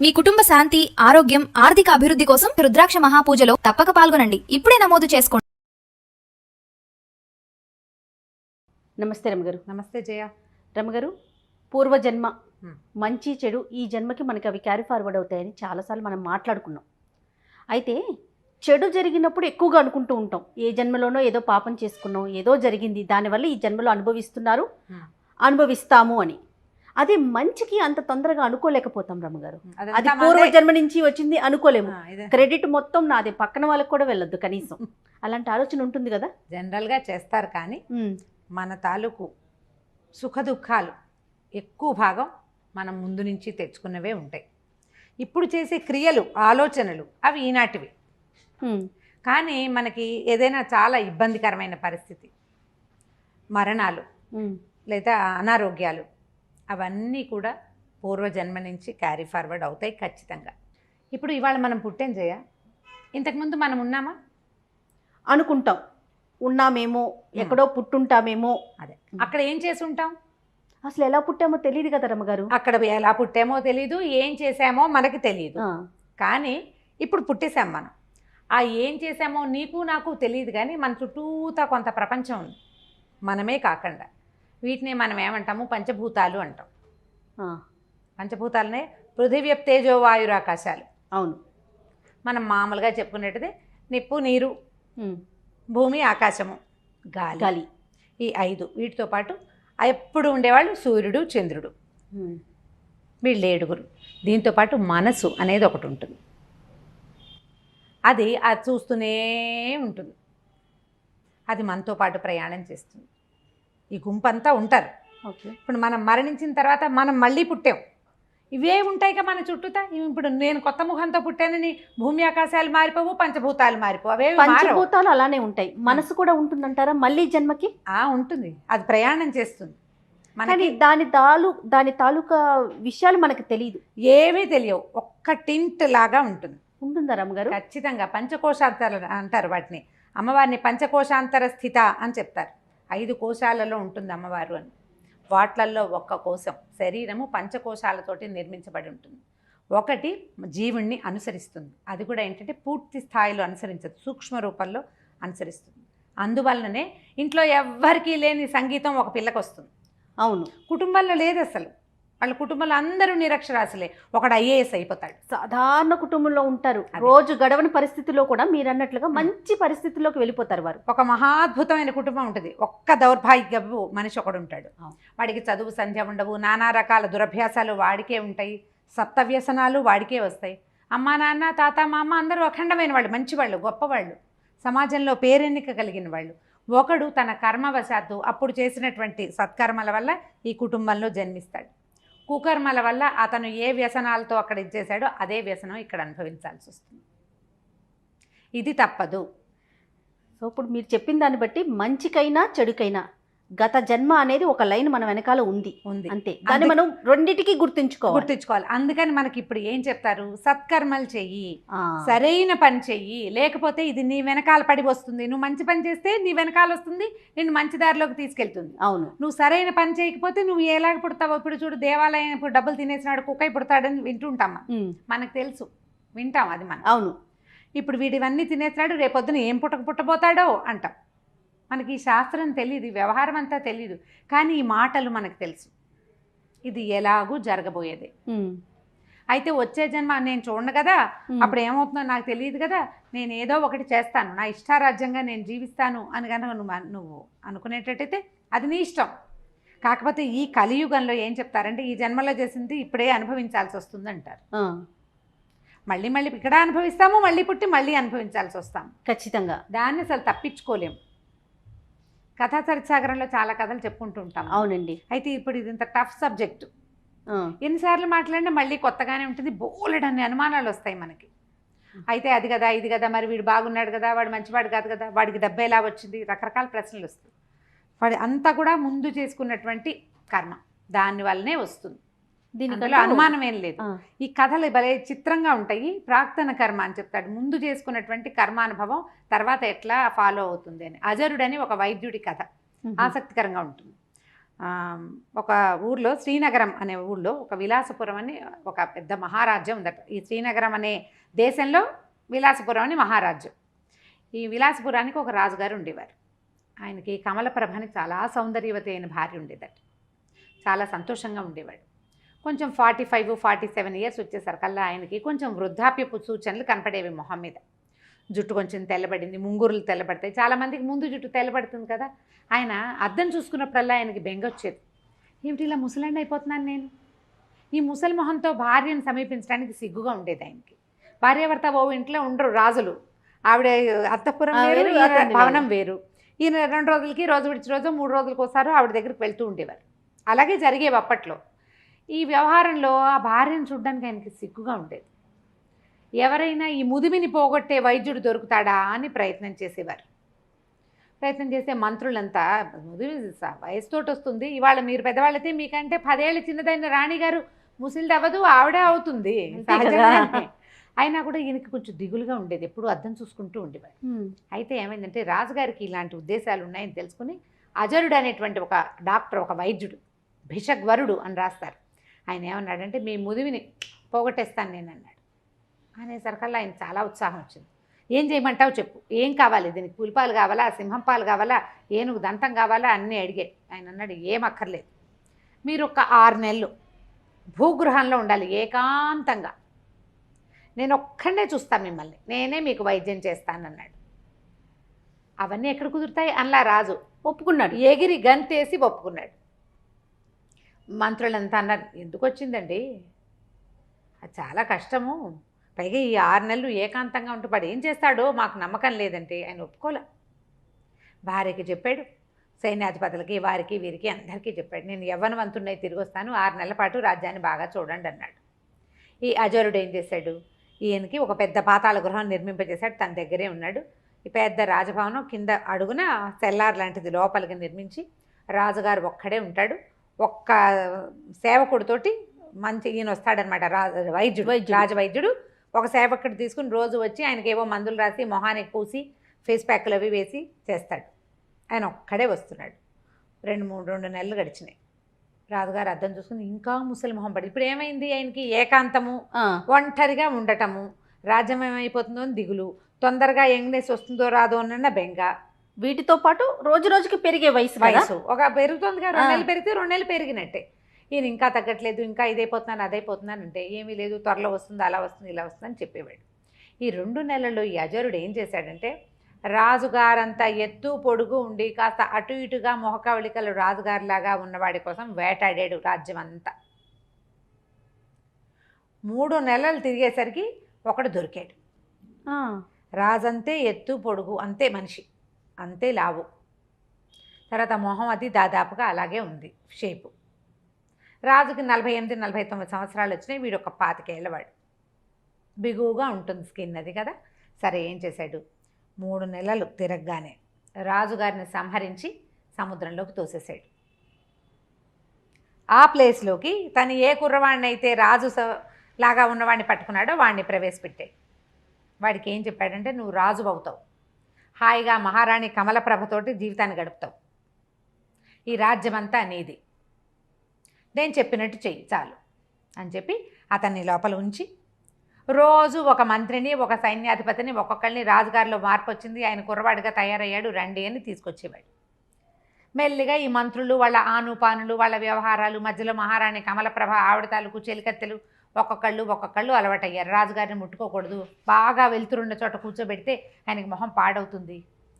మీ కుటుంబ శాంతి, ఆరోగ్యం, ఆర్థిక అభివృద్ధి కోసం రుద్రాక్ష మహాపూజలో తప్పక పాల్గొనండి. ఇప్పుడే నమోదు చేసుకోండి. నమస్తే రమగారు. నమస్తే జయ. రమగారు, పూర్వజన్మ మంచి చెడు ఈ జన్మకి మనకి అవి క్యారీ ఫార్వర్డ్ అవుతాయని చాలాసార్లు మనం మాట్లాడుకున్నాం. అయితే చెడు జరిగినప్పుడు ఎక్కువగా అనుకుంటూ ఉంటాం, ఏ జన్మలోనో ఏదో పాపం చేసుకున్నాం, ఏదో జరిగింది, దానివల్ల ఈ జన్మలో అనుభవిస్తాము అని. అదే మంచికి అంత తొందరగా అనుకోలేకపోతాం రమగారు. అది పూర్వజన్మ నుంచి వచ్చింది అనుకోలేము. క్రెడిట్ మొత్తం నాదే, పక్కన వాళ్ళకి కూడా వెళ్ళొద్దు కనీసం. అలాంటి ఆలోచన ఉంటుంది కదా. జనరల్గా చేస్తారు, కానీ మన తాలూకు సుఖ దుఃఖాలు ఎక్కువ భాగం మనం ముందు నుంచి తెచ్చుకున్నవే ఉంటాయి. ఇప్పుడు చేసే క్రియలు, ఆలోచనలు అవి ఈనాటివి. కానీ మనకి ఏదైనా చాలా ఇబ్బందికరమైన పరిస్థితి, మరణాలు లేదా అనారోగ్యాలు, అవన్నీ కూడా పూర్వజన్మ నుంచి క్యారీ ఫార్వర్డ్ అవుతాయి ఖచ్చితంగా. ఇప్పుడు ఇవాళ మనం పుట్టాం జయ, ఇంతకుముందు మనం ఉన్నామా? అనుకుంటాం, ఉన్నామేమో, ఎక్కడో పుట్టుంటామేమో. అదే, అక్కడ ఏం చేసి ఉంటాం? అసలు ఎలా పుట్టామో తెలియదు కదా రమగారు. అక్కడ ఎలా పుట్టామో తెలీదు, ఏం చేసామో మనకి తెలియదు. కానీ ఇప్పుడు పుట్టేశాం మనం. ఆ ఏం చేసామో నీకు నాకు తెలియదు, కానీ మన చుట్టూతా కొంత ప్రపంచం ఉంది మనమే కాకుండా. వీటిని మనం ఏమంటాము? పంచభూతాలు అంటాం. పంచభూతాలనే పృథివ్య తేజో వాయురాకాశాలు. అవును, మనం మామూలుగా చెప్పుకునేటిది నిప్పు, నీరు, భూమి, ఆకాశము, గాలి. ఈ 5 వీటితో పాటు ఎప్పుడు ఉండేవాళ్ళు సూర్యుడు, చంద్రుడు, వీళ్ళు 7. దీంతోపాటు మనసు అనేది ఒకటి ఉంటుంది. అది చూస్తూనే ఉంటుంది. అది మనతో పాటు ప్రయాణం చేస్తుంది. ఈ గుంపంతా ఉంటారు. ఇప్పుడు మనం మరణించిన తర్వాత మనం మళ్ళీ పుట్టాం, ఇవే ఉంటాయిగా మన చుట్టూతా. ఇప్పుడు నేను కొత్త ముఖంతో పుట్టానని భూమి ఆకాశాలు మారిపోవు, పంచభూతాలు మారిపోవు. అవే పంచభూతాలు అలానే ఉంటాయి. మనసు కూడా ఉంటుందంటారా మళ్ళీ జన్మకి? ఉంటుంది, అది ప్రయాణం చేస్తుంది. కానీ దాని తాలూకా విషయాలు మనకు తెలియదు, ఏమీ తెలియవు. ఒక్క టింట్ లాగా ఉంటుందా రమ్మగారు? ఖచ్చితంగా. పంచకోశాంతర అంటారు వాటిని. అమ్మవారిని పంచకోశాంతర స్థిత అని చెప్తారు. 5 కోశాలలో ఉంటుంది అమ్మవారు అని. వాట్లల్లో ఒక్క కోశం, శరీరము పంచకోశాలతోటి నిర్మించబడి ఉంటుంది. ఒకటి జీవుణ్ణి అనుసరిస్తుంది, అది కూడా ఏంటంటే పూర్తి స్థాయిలో అనుసరించదు, సూక్ష్మ రూపంలో అనుసరిస్తుంది. అందువల్లనే ఇంట్లో ఎవ్వరికీ లేని సంగీతం ఒక పిల్లకి వస్తుంది. అవును, కుటుంబంలో లేదు అసలు. వాళ్ళ కుటుంబంలో అందరూ నిరక్షరాస్యులే. ఒకడు IAS అయిపోతాడు. సాధారణ కుటుంబంలో ఉంటారు, రోజు గడవని పరిస్థితిలో కూడా మీరు అన్నట్లుగా మంచి పరిస్థితుల్లోకి వెళ్ళిపోతారు వారు. ఒక మహాద్భుతమైన కుటుంబం ఉంటుంది, ఒక్క దౌర్భాగ్యపు మనిషి ఒకడు ఉంటాడు. వాడికి చదువు సంధ్య ఉండవు, నానా రకాల దురభ్యాసాలు వాడికే ఉంటాయి, సప్తవ్యసనాలు వాడికే వస్తాయి. అమ్మా నాన్న, తాత, మామ అందరూ అఖండమైన వాళ్ళు, మంచివాళ్ళు, గొప్పవాళ్ళు, సమాజంలో పేరెన్నిక కలిగిన వాళ్ళు. ఒకడు తన కర్మవశాత్తు అప్పుడు చేసినటువంటి సత్కర్మల వల్ల ఈ కుటుంబంలో జన్మిస్తాడు. కుకర్మల వల్ల అతను ఏ వ్యసనాలతో అక్కడ ఇచ్చేశాడో అదే వ్యసనం ఇక్కడ అనుభవించాల్సి వస్తుంది. ఇది తప్పదు. సో ఇప్పుడు మీరు చెప్పిన దాన్ని బట్టి మంచికైనా చెడుకైనా గత జన్మ అనేది ఒక లైన్ మన వెనకాల ఉంది అంతే. దాన్ని మనం రెండిటికి గుర్తించుకోవాలి. అందుకని మనకి ఇప్పుడు ఏం చెప్తారు? సత్కర్మలు చెయ్యి, సరైన పని చెయ్యి, లేకపోతే ఇది నీ వెనకాల పడి వస్తుంది. నువ్వు మంచి పని చేస్తే నీ వెనకాల వస్తుంది, నిన్ను మంచి దారిలోకి తీసుకెళ్తుంది. అవును, నువ్వు సరైన పని చేయకపోతే నువ్వు ఎలాగ పుడతావు? ఇప్పుడు చూడు, దేవాలయం ఇప్పుడు డబ్బులు తినేసినాడు కుక్కై పుడతాడని వింటుంటామా? మనకు తెలుసు, వింటాం అది మనం. అవును, ఇప్పుడు వీడివన్నీ తినేసినాడు, రేపొద్దున ఏం పుట్టబోతాడో అంటాం. మనకి ఈ శాస్త్రం తెలియదు, వ్యవహారం అంతా తెలియదు, కానీ ఈ మాటలు మనకు తెలుసు. ఇది ఎలాగూ జరగబోయేది. అయితే వచ్చే జన్మ నేను చూడను కదా, అప్పుడు ఏమవుతుందో నాకు తెలియదు కదా, నేను ఏదో ఒకటి చేస్తాను, నా ఇష్టారాజ్యంగా నేను జీవిస్తాను అని కనుక నువ్వు అనుకునేటట్టయితే అది నీ ఇష్టం. కాకపోతే ఈ కలియుగంలో ఏం చెప్తారంటే, ఈ జన్మలో చేసింది ఇప్పుడే అనుభవించాల్సి వస్తుంది అంటారు. మళ్ళీ మళ్ళీ ఇక్కడ అనుభవిస్తాము, మళ్ళీ పుట్టి మళ్ళీ అనుభవించాల్సి వస్తాము ఖచ్చితంగా. దాన్ని అసలు తప్పించుకోలేము. కథా చరిత్సాగరంలో చాలా కథలు చెప్పుకుంటూ ఉంటాం. అవునండి. అయితే ఇప్పుడు ఇది ఇంత టఫ్ సబ్జెక్టు, ఎన్నిసార్లు మాట్లాడినా మళ్ళీ కొత్తగానే ఉంటుంది, బోలెడన్ని అనుమానాలు వస్తాయి మనకి. అయితే అది కదా, ఇది కదా, మరి వీడు బాగున్నాడు కదా, వాడు మంచివాడు కాదు కదా, వాడికి డబ్బు ఎలా వచ్చింది, రకరకాల ప్రశ్నలు వస్తాయి. వాడి అంతా కూడా ముందు చేసుకున్నటువంటి కర్మ, దానివల్లనే వస్తుంది. దీనిలో అనుమానం ఏం లేదు. ఈ కథలు భలే చిత్రంగా ఉంటాయి. ప్రాక్తన కర్మ అని చెప్తాడు, ముందు చేసుకున్నటువంటి కర్మానుభవం తర్వాత ఎట్లా ఫాలో అవుతుంది అని. అజరుడని ఒక వైద్యుడి కథ ఆసక్తికరంగా ఉంటుంది. ఒక ఊర్లో శ్రీనగరం అనే ఊళ్ళో ఒక విలాసపురం అని ఒక పెద్ద మహారాజ్యం ఉందట. ఈ శ్రీనగరం అనే దేశంలో విలాసపురం అని మహారాజ్యం. ఈ విలాసపురానికి ఒక రాజుగారు ఉండేవారు. ఆయనకి కమలప్రభని చాలా సౌందర్యవతి అయిన భార్య ఉండేదట. చాలా సంతోషంగా ఉండేవాడు. కొంచెం 45-47 ఇయర్స్ వచ్చేసరికల్లా ఆయనకి కొంచెం వృద్ధాప్యపు సూచనలు కనపడేవి మొహం మీద. జుట్టు కొంచెం తెల్లబడింది, ముంగురులు తెల్లబడతాయి. చాలామందికి ముందు జుట్టు తెల్లబడుతుంది కదా. ఆయన అద్దం చూసుకున్నప్పుడల్లా ఆయనకి బెంగ వచ్చేది. ఏమిటి ఇలా ముసలాండి అయిపోతున్నాను నేను? ఈ ముసలి మొహంతో భార్యను సమీపించడానికి సిగ్గుగా ఉండేది ఆయనకి. భార్యాభర్త ఓ ఇంట్లో ఉండరు రాజులు. ఆవిడ అత్తపురం వేరు, ఈయన భవనం వేరు. ఈయన 2 రోజులకి, రోజు విడిచి రోజు 3 రోజులకు ఒకసారి ఆవిడ దగ్గరికి వెళ్తూ ఉండేవారు. అలాగే జరిగేవి అప్పట్లో. ఈ వ్యవహారంలో ఆ భార్యను చూడడానికి ఆయనకి సిగ్గుగా ఉండేది. ఎవరైనా ఈ ముదిమిని పోగొట్టే వైద్యుడు దొరుకుతాడా అని ప్రయత్నం చేసేవారు. ప్రయత్నం చేసే మంత్రులంతా, ముదిమి వయసుతోటి వస్తుంది, ఇవాళ మీరు పెద్దవాళ్ళైతే మీకంటే 10 ఏళ్ళు చిన్నదైన రాణిగారు ముసిలిది అవ్వదు, ఆవిడే అవుతుంది సహజంగానే. అయినా కూడా ఈయనకి కొంచెం దిగులుగా ఉండేది. ఎప్పుడు అద్దం చూసుకుంటూ ఉండేవాడు. అయితే ఏమైందంటే రాజుగారికి ఇలాంటి ఉద్దేశాలు ఉన్నాయని తెలుసుకుని అజరుడు అనేటువంటి ఒక డాక్టర్, ఒక వైద్యుడు, భిషగ్వరుడు అని రాస్తారు, ఆయన ఏమన్నాడంటే మీ ముదివిని పోగొట్టేస్తాను నేను అన్నాడు. అనేసరికల్లా ఆయన చాలా ఉత్సాహం వచ్చింది. ఏం చేయమంటావు చెప్పు, ఏం కావాలి, దీనికి పులిపాలు కావాలా, సింహం పాలు కావాలా, ఏనుగు దంతం కావాలా అన్నీ అడిగాడు. ఆయన అన్నాడు ఏం అక్కర్లేదు, మీరు ఒక 6 నెలలు భూగృహంలో ఉండాలి ఏకాంతంగా, నేను ఒక్కడే చూస్తాను మిమ్మల్ని, నేనే మీకు వైద్యం చేస్తానన్నాడు. అవన్నీ ఎక్కడ కుదురుతాయి అలా రాజు ఒప్పుకున్నాడు. ఎగిరి గంతేసి ఒప్పుకున్నాడు. మంత్రులంతా అన్నారు ఎందుకు వచ్చిందండి, అది చాలా కష్టము, పైగా ఈ 6 నెలలు ఏకాంతంగా ఉంటూ వాడు ఏం చేస్తాడో మాకు నమ్మకం లేదంటే ఆయన ఒప్పుకోలే. భార్యకి చెప్పాడు, సైన్యాధిపతులకి, వారికి వీరికి అందరికీ చెప్పాడు, నేను యవ్వనవంతున్నై తిరిగి వస్తాను, 6 నెలల పాటు రాజ్యాన్ని బాగా చూడండి అన్నాడు. ఈ అజరుడు ఏం చేశాడు, ఈయనకి ఒక పెద్ద పాతాళ గృహం నిర్మింపజేశాడు. తన దగ్గరే ఉన్నాడు. ఈ పెద్ద రాజభవనం కింద అడుగున సెల్లార్ లాంటిది లోపలికి నిర్మించి రాజుగారు ఒక్కడే ఉంటాడు. ఒక్క సేవకుడితోటి మంచి ఈయన వస్తాడనమాట, రాజవైద్యుడు ఒక సేవకుడు తీసుకుని రోజు వచ్చి ఆయనకి ఏవో మందులు రాసి మొహానికి పూసి ఫేస్ ప్యాక్లు అవి వేసి చేస్తాడు. ఆయన ఒక్కడే వస్తున్నాడు. 2 నెలలు గడిచినాయి. రాజుగారు అద్దం చూసుకుని ఇంకా ముసలి మొహం పడి, ఇప్పుడు ఏమైంది ఆయనకి, ఏకాంతము, ఒంటరిగా ఉండటము, రాజ్యం ఏమైపోతుందో అని దిగులు, తొందరగా యంగ్నెస్ వస్తుందో రాదో అన్న బెంగ, వీటితో పాటు రోజు రోజుకి పెరిగే వయసు ఒక పెరుగుతుందిగా. 2 నెలలు పెరిగితే 2 నెలలు పెరిగినట్టే. ఈయన ఇంకా తగ్గట్లేదు, ఇంకా ఇదైపోతున్నాను అదైపోతున్నాను అంటే ఏమీ లేదు, త్వరలో వస్తుంది, అలా వస్తుంది, ఇలా వస్తుంది అని చెప్పేవాడు. ఈ 2 నెలల్లో ఈ అజరుడు ఏం చేశాడంటే రాజుగారంతా ఎత్తు పొడుగు ఉండి కాస్త అటు ఇటుగా మొహకవళికలు రాజుగారిలాగా ఉన్నవాడి కోసం వేటాడాడు రాజ్యం అంతా. 3 నెలలు తిరిగేసరికి ఒకడు దొరికాడు. రాజంతే ఎత్తు పొడుగు, అంతే మనిషి, అంతే లావు, తర్వాత మొహం అది దాదాపుగా అలాగే ఉంది షేపు. రాజుకి 48-49 సంవత్సరాలు వచ్చినాయి. వీడు ఒక 25 ఏళ్ళవాడు, బిగువుగా ఉంటుంది స్కిన్ అది కదా. సరే ఏం చేశాడు, 3 నెలలు తిరగగానే రాజుగారిని సంహరించి సముద్రంలోకి తోసేశాడు. ఆ ప్లేస్లోకి తను ఏ కుర్రవాడిని అయితే రాజు లాగా ఉన్నవాడిని పట్టుకున్నాడో వాడిని ప్రవేశపెట్టాడు. వాడికి ఏం చెప్పాడంటే నువ్వు రాజు అవుతావు, హాయిగా మహారాణి కమలప్రభతోటి జీవితాన్ని గడుపుతావు, ఈ రాజ్యమంతా నీది, నేను చెప్పినట్టు చెయ్యి చాలు అని చెప్పి అతన్ని లోపల ఉంచి రోజు ఒక మంత్రిని, ఒక సైన్యాధిపతిని, ఒక్కొక్కరిని రాజుగారిలో మార్పు వచ్చింది, ఆయన కుర్రవాడిగా తయారయ్యాడు రండి అని తీసుకొచ్చేవాడు. మెల్లిగా ఈ మంత్రులు వాళ్ళ ఆనుపానులు, వాళ్ళ వ్యవహారాలు, మధ్యలో మహారాణి కమలప్రభ ఆవిడ తాలూకు చెలికత్తెలు ఒక్కొక్కళ్ళు అలవాటయ్యారు. రాజుగారిని ముట్టుకోకూడదు, బాగా వెళ్తురున్న చోట కూర్చోబెడితే ఆయనకి మొహం పాడవుతుంది,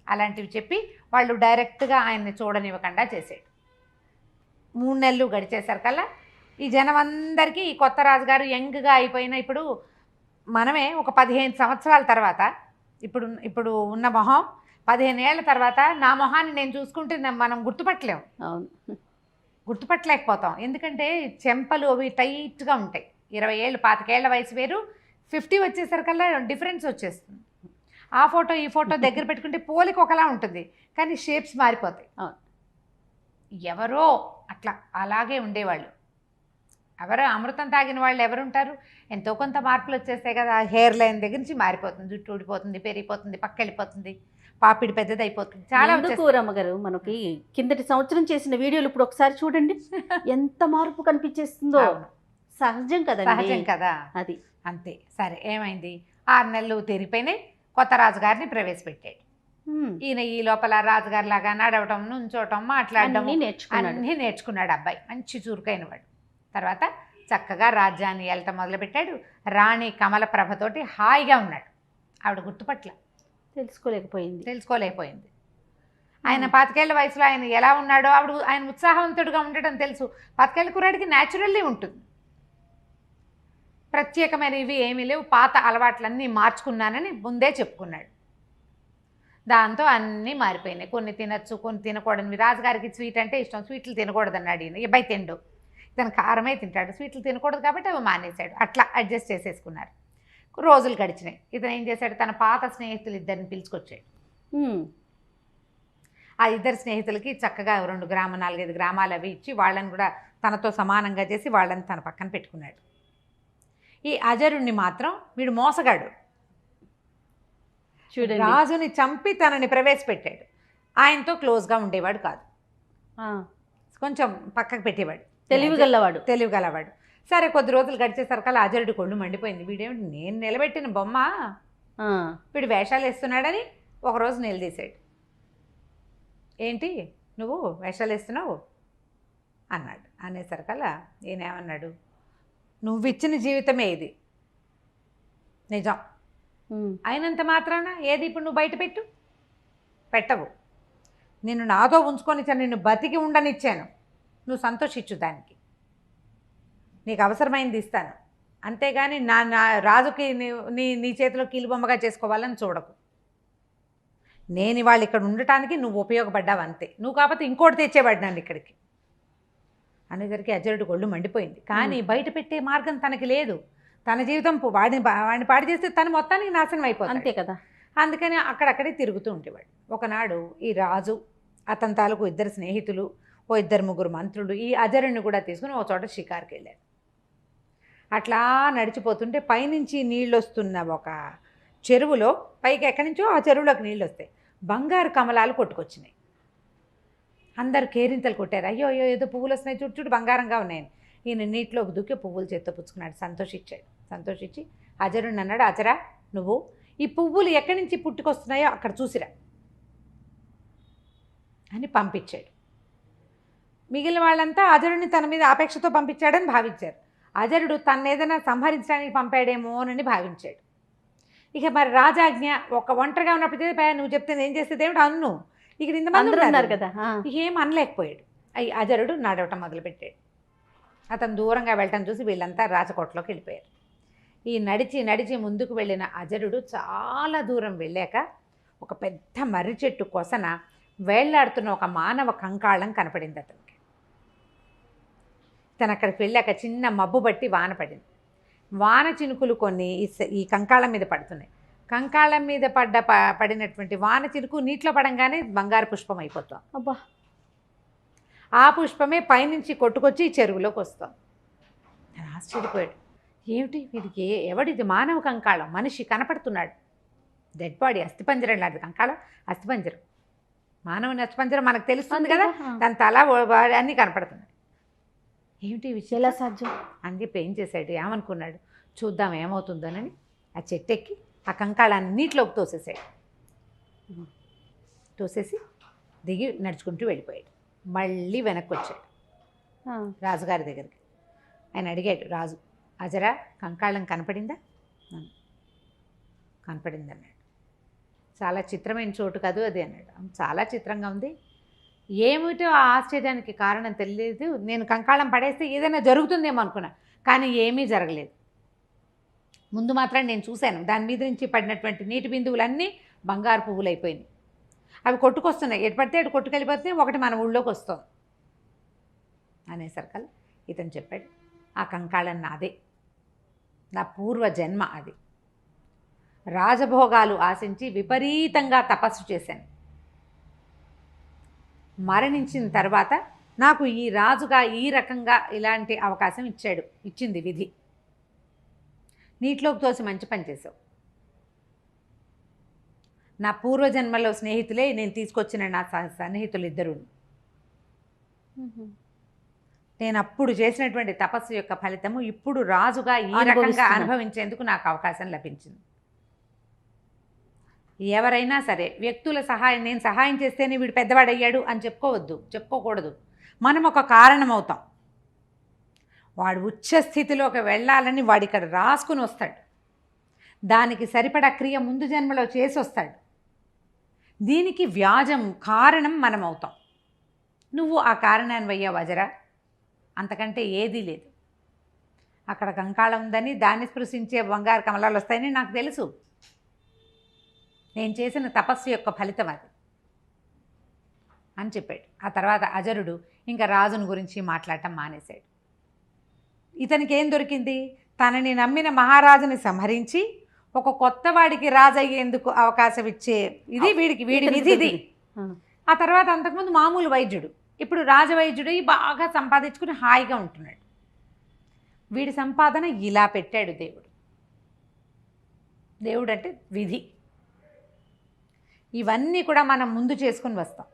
అలాంటివి చెప్పి వాళ్ళు డైరెక్ట్గా ఆయన్ని చూడనివ్వకుండా చేసాడు. 3 నెలలు గడిచేసరికల్లా ఈ జనం అందరికీ ఈ కొత్త రాజుగారు యంగ్గా అయిపోయిన, ఇప్పుడు మనమే ఒక 15 సంవత్సరాల తర్వాత ఇప్పుడు ఉన్న మొహం 15 ఏళ్ల తర్వాత నా మొహాన్ని నేను చూసుకుంటే మనం గుర్తుపట్టలేము. అవును, గుర్తుపట్టలేకపోతాం. ఎందుకంటే చెంపలు అవి టైట్గా ఉంటాయి. 20 ఏళ్ళు 25 ఏళ్ల వయసు వేరు, 50 వచ్చేసరికల్లా డిఫరెన్స్ వచ్చేస్తుంది. ఆ ఫోటో ఈ ఫోటో దగ్గర పెట్టుకుంటే పోలిక ఒకలా ఉంటుంది, కానీ షేప్స్ మారిపోతాయి. ఎవరో అట్లా అలాగే ఉండేవాళ్ళు. ఎవరు అమృతం తాగిన వాళ్ళు ఎవరుంటారు? ఎంతో కొంత మార్పులు వచ్చేస్తాయి కదా. హెయిర్ లైన్ దగ్గర నుంచి మారిపోతుంది, జుట్టు ఊడిపోతుంది, పెరిగిపోతుంది, పక్కెళ్ళిపోతుంది, పాపిడి పెద్దదైపోతుంది, చాలా ఎందుకు రమ్మగారు మనకి కిందటి సంవత్సరం చేసిన వీడియోలు ఇప్పుడు ఒకసారి చూడండి ఎంత మార్పు కనిపించేస్తుందో. అవును. సహజం కదా, సహజం కదా, అది అంతే. సరే, ఏమైంది? 6 నెలలు తిరిగిపోయినాయి. కొత్త రాజుగారిని ప్రవేశపెట్టాడు. ఈయన ఈ లోపల రాజుగారి లాగా నడవటం, నుంచోటం, మాట్లాడటం అన్నీ నేర్చుకున్నాడు అబ్బాయి. మంచి చురుకైన వాడు. తర్వాత చక్కగా రాజ్యాన్ని ఏలటం మొదలుపెట్టాడు. రాణి కమలప్రభతోటి హాయిగా ఉన్నాడు. ఆవిడ గుర్తుపట్ల తెలుసుకోలేకపోయింది. ఆయన 25 ఏళ్ల వయసులో ఆయన ఎలా ఉన్నాడో ఆయన ఉత్సాహవంతుడిగా ఉండటం తెలుసు. 25 ఏళ్ల కుర్రాడికి న్యాచురల్లీ ఉంటుంది. ప్రత్యేకమైనవి ఏమీ లేవు, పాత అలవాట్లన్నీ మార్చుకున్నానని ముందే చెప్పుకున్నాడు. దాంతో అన్నీ మారిపోయినాయి. కొన్ని తినచ్చు, కొన్ని తినకూడనివి. రాజుగారికి స్వీట్ అంటే ఇష్టం, స్వీట్లు తినకూడదన్నాడు ఈయన. అబ్బాయి తిండు, ఇతను కారమే తింటాడు, స్వీట్లు తినకూడదు కాబట్టి అవి మానేశాడు. అట్లా అడ్జస్ట్ చేసేసుకున్నారు. రోజులు గడిచినాయి. ఇతను ఏం చేశాడు? తన పాత స్నేహితులు ఇద్దరిని పిలుచుకొచ్చాడు. ఆ ఇద్దరు స్నేహితులకి చక్కగా 2 గ్రామాలు 4-5 గ్రామాలు అవి ఇచ్చి వాళ్ళని కూడా తనతో సమానంగా చేసి వాళ్ళని తన పక్కన పెట్టుకున్నాడు. ఈ అజరుణ్ణి మాత్రం వీడు మోసగాడు. చూడండి, రాజుని చంపి తనని ప్రవేశపెట్టాడు. ఆయనతో క్లోజ్గా ఉండేవాడు కాదు, కొంచెం పక్కకు పెట్టేవాడు. తెలివిగలవాడు. సరే, కొద్ది రోజులు గడిచేసరికల్లా అజరుడి కొళ్ళు మండిపోయింది. వీడేమిటి, నేను నిలబెట్టిన బొమ్మ వీడు వేషాలు వేస్తున్నాడని ఒకరోజు నిలదీశాడు. ఏంటి నువ్వు వేషాలు వేస్తున్నావు అన్నాడు. అనేసరికల్లా ఈయనేమన్నాడు? నువ్వు ఇచ్చిన జీవితమే ఇది, నిజం. అయినంత మాత్రాన ఏది ఇప్పుడు నువ్వు బయట పెట్టవు. నిన్ను నాతో ఉంచుకొని నిన్ను బతికి ఉండనిచ్చాను, నువ్వు సంతోషించు, దానికి నీకు అవసరమైంది ఇస్తాను, అంతేగాని నా రాజుకి నీ చేతిలో కీలుబొమ్మగా చేసుకోవాలని చూడకు. నేను ఇవాళ ఇక్కడ ఉండటానికి నువ్వు ఉపయోగపడ్డావు అంతే, నువ్వు కాకపోతే ఇంకోటి తెచ్చేవాడు నన్ను ఇక్కడికి అనేసరికి అజరుడు ఒళ్ళు మండిపోయింది. కానీ బయట పెట్టే మార్గం తనకి లేదు. తన జీవితం వాడిని పాడు చేస్తే తను మొత్తానికి నాశనం అయిపోతుంది, అంతే కదా. అందుకని అక్కడక్కడే తిరుగుతూ ఉండేవాడు. ఒకనాడు ఈ రాజు, అతని తాలూకు 2 స్నేహితులు, 2-3 మంత్రులు ఈ అజరుణ్ణి కూడా తీసుకుని ఒక చోట షికారుకి వెళ్ళారు. అట్లా నడిచిపోతుంటే పైనుంచి నీళ్ళు వస్తున్న ఒక చెరువులో, పైకి ఎక్కడి నుంచో ఆ చెరువులోకి నీళ్ళు వస్తాయి. బంగారు కమలాలు కొట్టుకొచ్చినాయి. అందరు కేరింతలు కొట్టారు. అయ్యో అయ్యో, ఏదో పువ్వులు వస్తున్నాయి, చుట్టూ బంగారంగా ఉన్నాయని. ఈయన నీటిలోకి దూకి పువ్వులు చేత్తో పుచ్చుకున్నాడు. సంతోషించి అజరుణ్ణి అన్నాడు, అజరా, నువ్వు ఈ పువ్వులు ఎక్కడి నుంచి పుట్టుకొస్తున్నాయో అక్కడ చూసిరా అని పంపించాడు. మిగిలిన వాళ్ళంతా అజరుడిని తన మీద ఆపేక్షతో పంపించాడని భావించారు. అజరుడు తను ఏదైనా సంహరించడానికి పంపాడేమోనని భావించాడు. ఇక మరి రాజాజ్ఞ, ఒక ఒంటరిగా ఉన్నప్పుడు నువ్వు చెప్తే నేను చేసేది ఏమిటి అన్ను, ఇక్కడ ఇంతమంది ఉన్నారు కదా, ఏం అనలేకపోయాడు. అజరుడు నడవటం మొదలుపెట్టాడు. అతను దూరంగా వెళ్ళటం చూసి వీళ్ళంతా రాజకోటలోకి వెళ్ళిపోయారు. ఈ నడిచి ముందుకు వెళ్ళిన అజరుడు చాలా దూరం వెళ్ళాక ఒక పెద్ద మర్రి చెట్టు కొసన వేళ్లాడుతున్న ఒక మానవ కంకాళం కనపడింది అతనికి. తను అక్కడికి వెళ్ళాక చిన్న మబ్బు బట్టి వాన పడింది. వాన చినుకులు కొన్ని ఈ కంకాళం మీద పడుతున్నాయి. కంకాళం మీద పడినటువంటి వాన చినుకు నీటిలో పడంగానే బంగారు పుష్పం అయిపోతాం. అబ్బా, ఆ పుష్పమే పైనుంచి కొట్టుకొచ్చి ఈ చెరువులోకి వస్తాం. నేను ఆశ్చర్యపోయాడు. ఏమిటి వీడికి, ఎవడిది? మానవ కంకాళం, మనిషి కనపడుతున్నాడు. డెడ్ బాడీ, అస్థిపంజరం లాంటి కంకాళం, అస్థిపంజరం. మానవుని అస్థిపంజరం మనకు తెలుస్తుంది కదా, దాని తల అన్నీ కనపడుతున్నాయి. ఏమిటి విషయం, ఎలా సాధ్యం అని చెప్పి ఏం చేశాడు, ఏమనుకున్నాడు, చూద్దాం ఏమవుతుందోనని ఆ చెట్టెక్కి ఆ కంకాళాన్ని నీటిలోకి తోసేసి దిగి నడుచుకుంటూ వెళ్ళిపోయాడు. మళ్ళీ వెనక్కి వచ్చాడు రాజుగారి దగ్గరికి. ఆయన అడిగాడు, రాజు, అజరా కంకాళం కనపడిందా? కనపడింది అన్నాడు. చాలా చిత్రమైన చోటు కాదు అది అన్నాడు. చాలా చిత్రంగా ఉంది. ఏమిటో ఆ ఆశ్చర్యానికి కారణం తెలియదు. నేను కంకాళం పడేస్తే ఏదైనా జరుగుతుందేమో అనుకున్నా, కానీ ఏమీ జరగలేదు. ముందు మాత్రం నేను చూశాను, దాని మీద నుంచి పడినటువంటి నీటి బిందువులన్నీ బంగారు పువ్వులు అయిపోయినాయి. అవి కొట్టుకొస్తున్నాయి, ఎటు పడితే అటు కొట్టుకెళ్ళిపోతే ఒకటి మన ఊళ్ళోకి వస్తుంది అనేసరికల్లా ఇతను చెప్పాడు, ఆ కంకాళం నాదే, నా పూర్వ జన్మ అది. రాజభోగాలు ఆశించి విపరీతంగా తపస్సు చేశాను. మరణించిన తర్వాత నాకు ఈ రాజుగా ఈ రకంగా ఇలాంటి అవకాశం ఇచ్చింది విధి. నీటిలోకి తోసి మంచి పని చేసావు. నా పూర్వజన్మలో స్నేహితులే నేను తీసుకొచ్చిన నా సన్నిహితులు ఇద్దరు. నేను అప్పుడు చేసినటువంటి తపస్సు యొక్క ఫలితము ఇప్పుడు రాజుగా ఈ రకంగా అనుభవించేందుకు నాకు అవకాశం లభించింది. ఎవరైనా సరే వ్యక్తుల సహాయం, నేను సహాయం చేస్తేనే వీడు పెద్దవాడయ్యాడు అని చెప్పుకోకూడదు. మనం ఒక కారణం అవుతాం. వాడు ఉచ్చ స్థితిలోకి వెళ్ళాలని వాడు ఇక్కడ రాసుకుని వస్తాడు. దానికి సరిపడా క్రియ ముందు జన్మలో చేసి వస్తాడు. దీనికి వ్యాజం కారణం మనం అవుతాం. నువ్వు ఆ కారణాన్ని అయ్యావు అజరా, అంతకంటే ఏదీ లేదు. అక్కడ కంకాళం ఉందని దాన్ని స్పృశించే బంగారు కమలాలు వస్తాయని నాకు తెలుసు. నేను చేసిన తపస్సు యొక్క ఫలితం అది అని చెప్పాడు. ఆ తర్వాత అజరుడు ఇంకా రాజుని గురించి మాట్లాడటం మానేశాడు. ఇతనికి ఏం దొరికింది? తనని నమ్మిన మహారాజుని సంహరించి ఒక కొత్త వాడికి రాజు అయ్యేందుకు అవకాశం ఇచ్చే ఇది వీడి విధిది. ఆ తర్వాత అంతకుముందు మామూలు వైద్యుడు, ఇప్పుడు రాజవైద్యుడు బాగా సంపాదించుకుని హాయిగా ఉంటున్నాడు. వీడి సంపాదన ఇలా పెట్టాడు దేవుడు. దేవుడు అంటే విధి. ఇవన్నీ కూడా మనం ముందు చేసుకుని వస్తాం.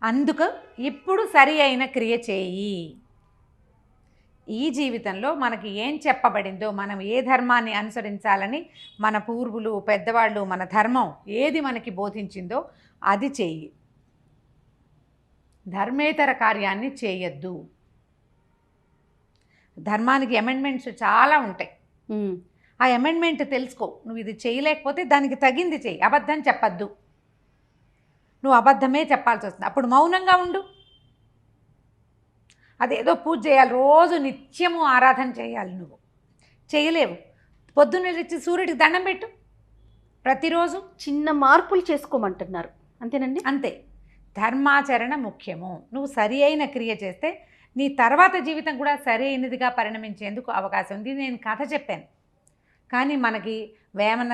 అందుకు ఇప్పుడు సరి అయిన క్రియ చేయి. ఈ జీవితంలో మనకి ఏం చెప్పబడిందో, మనం ఏ ధర్మాన్ని అనుసరించాలని మన పూర్వులు పెద్దవాళ్ళు, మన ధర్మం ఏది మనకి బోధించిందో అది చెయ్యి. ధర్మేతర కార్యాన్ని చేయొద్దు. ధర్మానికి అమెండ్మెంట్స్ చాలా ఉంటాయి. ఆ అమెండ్మెంట్ తెలుసుకో. నువ్వు ఇది చేయలేకపోతే దానికి తగింది చెయ్యి. అబద్ధం చెప్పద్దు. నువ్వు అబద్ధమే చెప్పాల్సి వస్తుంది. అప్పుడు మౌనంగా ఉండు. అదేదో పూజ చేయాలి, రోజు నిత్యము ఆరాధన చేయాలి. నువ్వు చేయలేవు. పొద్దున్న లేచి సూర్యుడికి దండం పెట్టు ప్రతిరోజు. చిన్న మార్పులు చేసుకోమంటున్నారు, అంతేనండి? అంతే. ధర్మాచరణ ముఖ్యము. నువ్వు సరి అయిన క్రియ చేస్తే నీ తర్వాత జీవితం కూడా సరి అయినదిగా పరిణమించేందుకు అవకాశం ఉంది. నేను కథ చెప్పాను, కానీ మనకి వేమన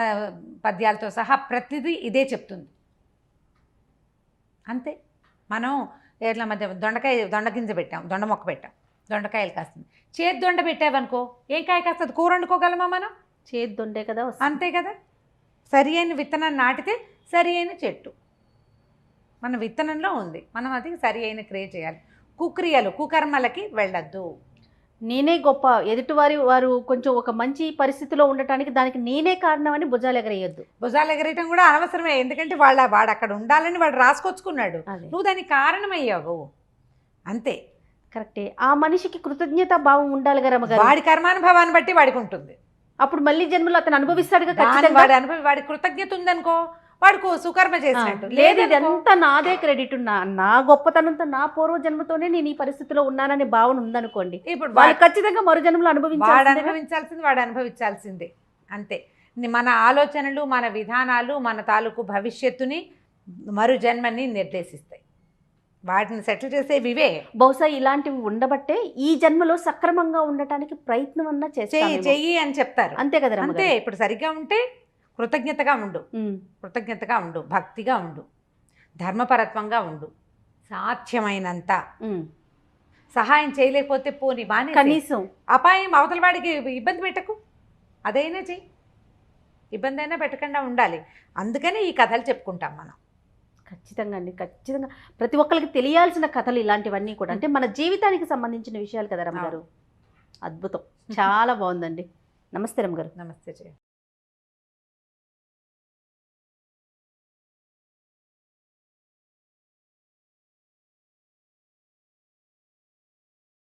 పద్యాలతో సహా ప్రతిదీ ఇదే చెప్తుంది. అంతే. మనం ఏట్ల మధ్య దొండ గింజ పెట్టాం, దొండ మొక్క పెట్టాం, దొండకాయలు కాస్తుంది. చేతి దొండ పెట్టావనుకో ఏం కాయ కాస్తుంది? కూర వండుకోగలమా మనం? చేతి దొండే కదా. అంతే కదా. సరి అయిన విత్తనాన్ని నాటితే సరి అయిన చెట్టు మన విత్తనంలో ఉంది. మనం అది సరి అయిన క్రియ చేయాలి. కుకర్మలకి వెళ్ళద్దు. నేనే గొప్ప, వారు కొంచెం ఒక మంచి పరిస్థితిలో ఉండటానికి దానికి నేనే కారణం అని భుజాలు ఎగరేయొద్దు. భుజాలు ఎగరేయటం కూడా అనవసరమే. ఎందుకంటే వాడు అక్కడ ఉండాలని వాడు రాసుకొచ్చుకున్నాడు. నువ్వు దానికి కారణమయ్యావు. అంతే. కరెక్టే. ఆ మనిషికి కృతజ్ఞత భావం ఉండాలి కదా. వాడి కర్మానుభవాన్ని బట్టి వాడికి ఉంటుంది. అప్పుడు మళ్ళీ జన్మలో అతను అనుభవిస్తాడు. వాడి కృతజ్ఞత ఉందనుకో, వాడికి సుకర్మ చేసినట్టు. లేదు, ఇదంతా నాదే క్రెడిట్, నా గొప్పతనంతో నా పూర్వ జన్మతోనే నేను ఈ పరిస్థితిలో ఉన్నాననే భావన ఉందనుకోండి, ఇప్పుడు వాళ్ళు ఖచ్చితంగా మరో జన్మలో అనుభవించాల్సింది వాడు అనుభవించాల్సిందే. అంతే. మన ఆలోచనలు, మన విధానాలు మన తాలూకు భవిష్యత్తుని, మరు జన్మని నిర్దేశిస్తాయి. వాటిని సెటిల్ చేసేవివే. బహుశా ఇలాంటివి ఉండబట్టే ఈ జన్మలో సక్రమంగా ఉండటానికి ప్రయత్నం అన్నా చెయ్యి అని చెప్తారు. అంతే కదా. అంతే. ఇప్పుడు సరిగ్గా ఉంటే కృతజ్ఞతగా ఉండు, భక్తిగా ఉండు, ధర్మపరత్వంగా ఉండు, సాధ్యమైనంత. సహాయం చేయలేకపోతే పోని బానే, కనీసం అపాయం అవతల వాడికి ఇబ్బంది పెట్టకు, అదైనా చెయ్యి. ఇబ్బంది అయినా పెట్టకుండా ఉండాలి. అందుకని ఈ కథలు చెప్పుకుంటాం మనం. ఖచ్చితంగా అండి, ఖచ్చితంగా ప్రతి ఒక్కరికి తెలియాల్సిన కథలు ఇలాంటివన్నీ కూడా. అంటే మన జీవితానికి సంబంధించిన విషయాలు కదా రమ్మగారు. అద్భుతం, చాలా బాగుందండి. నమస్తే రమ్మగారు. నమస్తే.